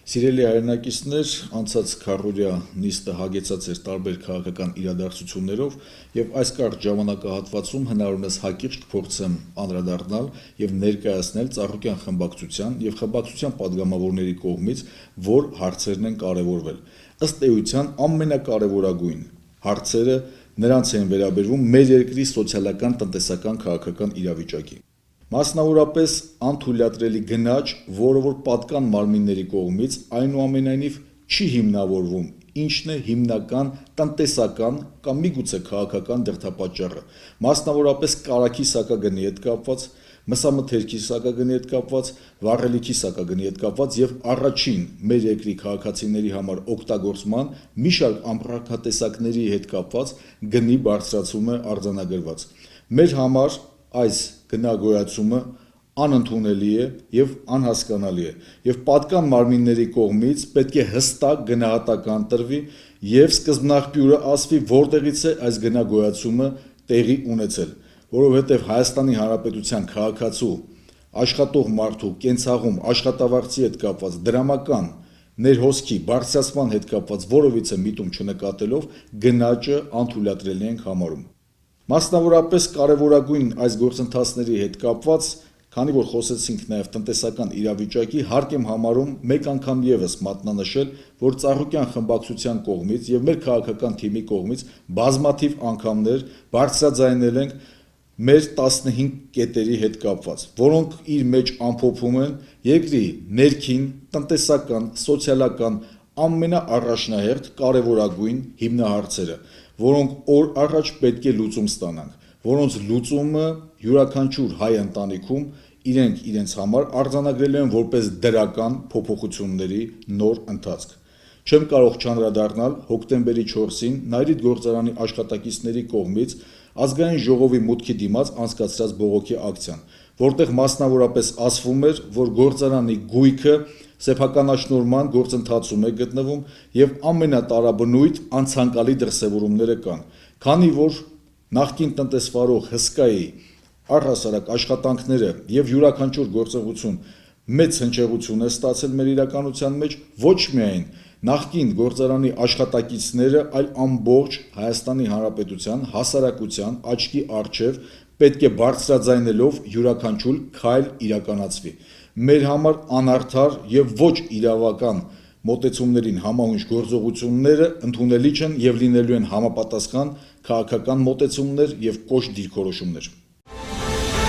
Սիրելի հայրենակիցներ, անցած քառօրյա նիստը հագեցած էր տարբեր քաղաքական իրադարձություններով եւ այս կարճ ժամանակահատվածում հնարավորինս հակիրճ կփորձեմ անդրադառնալ եւ ներկայացնել Ծառուկյան խմբակցության եւ խմբակցության падգամավորների կողմից, որ հարցերն են կարեւորվել։ Ըստ էության ամենակարևորագույն հարցերը նրանց են վերաբերվում մեր երկրի սոցիալական, տնտեսական, քաղաքական իրավիճակի։ Մասնավորապես անթույլատրելի գնաճ, որը որ պատկան մարմինների կողմից այնուամենայնիվ չի հիմնավորվում, ինչն է հիմնական տնտեսական կամ միգուցե քաղաքական դրդապատճառը, մասնավորապես կարագի սակագնի հետ կապված, մսամթերքի սակագնի հետ կապված, վառելիքի սակագնի հետ կապված եւ առաջին մեր երկրի քաղաքացիների համար օգտագործման մի շարք ամրակատեսակների հետ կապված գնի բարձրացում է արձանագրված։ Մեր համար այս գնագոյացումը անընդունելի է եւ անհասկանալի է եւ պատկան մարմինների կողմից պետք է հստակ գնահատական տրվի եւ սկզբնաղբյուրը ասվի որտեղից է այս գնագոյացումը տեղի ունեցել, որովհետեւ Հայաստանի Հանրապետության քաղաքացու աշխատող մարդու կենցաղում աշխատավարձի հետ կապված դրամական ներհոսքի բարձրացման հետ կապված որևիցե միտում չնկատելով գնաճը անթույլատրելի ենք համարում։ Մասնավորապես կարևորագույն այս գործընթացների հետ կապված, քանի որ խոսեցինք նաև տնտեսական իրավիճակի, հարկ եմ համարում մեկ անգամ եւս մատնանշել, որ Ծառուկյան խմբակցության կողմից եւ մեր քաղաքական թիմի կողմից բազմաթիվ անգամներ բարձրաձայնել ենք մեր 15 կետերի հետ կապված, որոնք իր մեջ ամփոփում են երկրի ներքին, տնտեսական, սոցիալական ամենաառաջնահերթ կարևորագույն հիմնահարցերը, որոնք օր առաջ պետք է լուծում ստանանք, որոնց լուծումը յուրաքանչյուր հայ ընտանիքում իրենք իրենց համար արձանագրել են որպես դրական փոփոխությունների նոր ընթացք։ Չեմ կարող չանդրադառնալ հոկտեմբերի 4-ին Նայիրիդ գործարանի աշխատակիցների կողմից ազգային ժողովի մուտքի դիմաց անցկացրած բողոքի ակցիան, որտեղ մասնավորապես ասվում էր, որ գործարանի գույքը սեփականաշնորհման գործընթացում է գտնվում եւ ամենատարաբնույթ անցանկալի դրսեւորումները կան, քանի որ նախկին տնտեսվարող հսկայի առհասարակ աշխատանքները եւ յուրաքանչյուր գործողություն մեծ հնչեղություն է ստացել մեր իրականության մեջ, ոչ միայն նախկին գործարանի աշխատակիցները, այլ ամբողջ Հայաստանի Հանրապետության հասարակության աչքի առջև պետք է բարձրաձայնելով յուրաքանչյուր քայլ իրականացվի։ Մեր համար անարդար եւ ոչ իրավական մոտեցումներին համահունչ գործողությունները ընդունելի չեն եւ լինելու են համապատասխան քաղաքական մոտեցումներ եւ կոշտ դիրքորոշումներ։